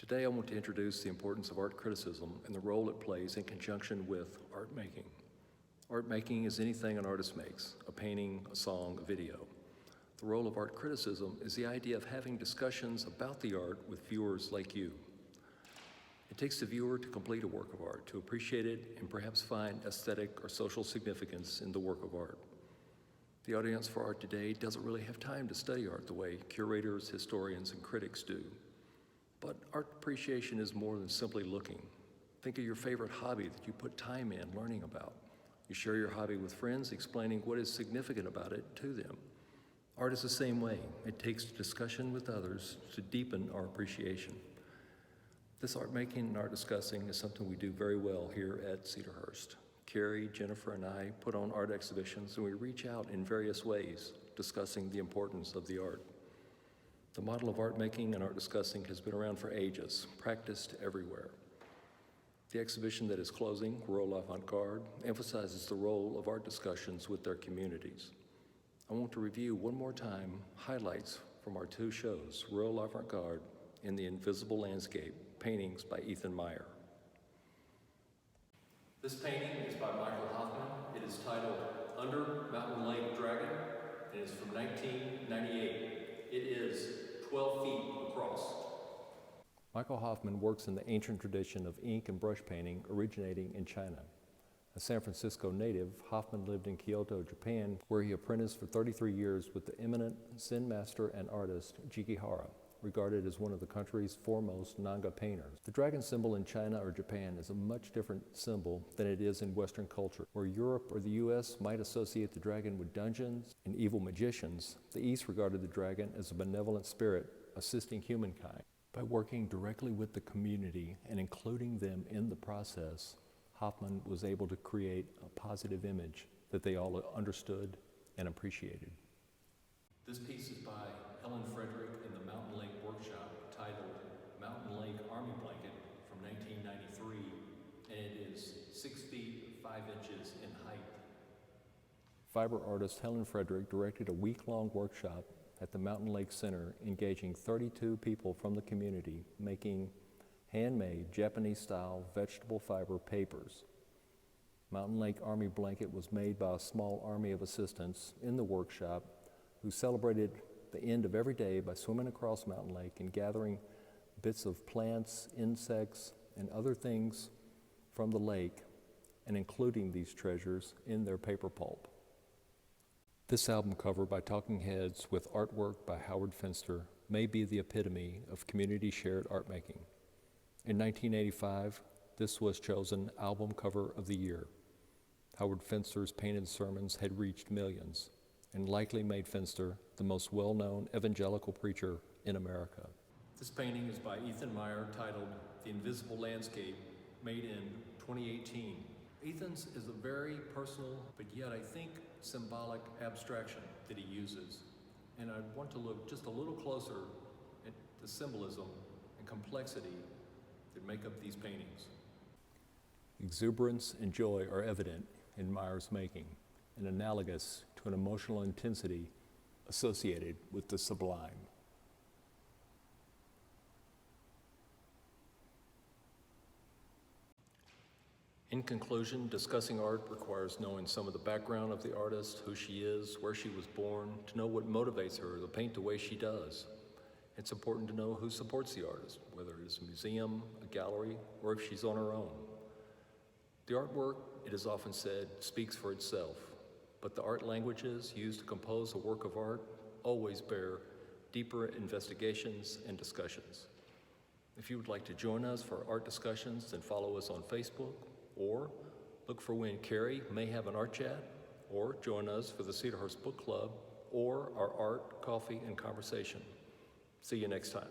Today I want to introduce the importance of art criticism and the role it plays in conjunction with art making. Art making is anything an artist makes, a painting, a song, a video. The role of art criticism is the idea of having discussions about the art with viewers like you. It takes the viewer to complete a work of art, to appreciate it and perhaps find aesthetic or social significance in the work of art. The audience for art today doesn't really have time to study art the way curators, historians, and critics do. But art appreciation is more than simply looking. Think of your favorite hobby that you put time in learning about. You share your hobby with friends, explaining what is significant about it to them. Art is the same way. It takes discussion with others to deepen our appreciation. This art making and art discussing is something we do very well here at Cedarhurst. Carrie, Jennifer, and I put on art exhibitions, and we reach out in various ways, discussing the importance of the art. The model of art making and art discussing has been around for ages, practiced everywhere. The exhibition that is closing, Rural Avant-Garde, emphasizes the role of art discussions with their communities. I want to review one more time highlights from our two shows, Rural Avant-Garde and The Invisible Landscape, paintings by Meyer. This painting is by Hoffman. It is titled Under Mountain Lake Dragon, and it is from 1998. It is 12 feet across. Michael Hoffman works in the ancient tradition of ink and brush painting originating in China. A San Francisco native, Hoffman lived in Kyoto, Japan, where he apprenticed for 33 years with the eminent Zen master and artist Jigihara, regarded as one of the country's foremost Nanga painters. The dragon symbol in China or Japan is a much different symbol than it is in Western culture. Where Europe or the US might associate the dragon with dungeons and evil magicians, the East regarded the dragon as a benevolent spirit assisting humankind. By working directly with the community and including them in the process, Hoffman was able to create a positive image that they all understood and appreciated. This piece is by Helen Frederick in the Mountain Lake Workshop, titled Mountain Lake Army Blanket from 1993, and it is 6 feet 5 inches in height. Fiber artist Helen Frederick directed a week-long workshop at the Mountain Lake Center, engaging 32 people from the community, making handmade Japanese-style vegetable fiber papers. Mountain Lake Army Blanket was made by a small army of assistants in the workshop who celebrated the end of every day by swimming across Mountain Lake and gathering bits of plants, insects, and other things from the lake and including these treasures in their paper pulp. This album cover by Talking Heads with artwork by Howard Fenster may be the epitome of community-shared art making. In 1985, this was chosen Album Cover of the Year. Howard Fenster's painted sermons had reached millions and likely made Fenster the most well-known evangelical preacher in America. This painting is by Meyer, titled The Invisible Landscape, made in 2018. Ethan's is a very personal, but yet I think symbolic abstraction that he uses. And I want to look just a little closer at the symbolism and complexity that make up these paintings. Exuberance and joy are evident in Meyer's making, and analogous to an emotional intensity associated with the sublime. In conclusion, discussing art requires knowing some of the background of the artist, who she is, where she was born, to know what motivates her to paint the way she does. It's important to know who supports the artist, whether it is a museum, a gallery, or if she's on her own. The artwork, it is often said, speaks for itself, but the art languages used to compose a work of art always bear deeper investigations and discussions. If you would like to join us for art discussions, then follow us on Facebook, or look for when Carrie may have an art chat, or join us for the Cedarhurst Book Club, or our art, coffee, and conversation. See you next time.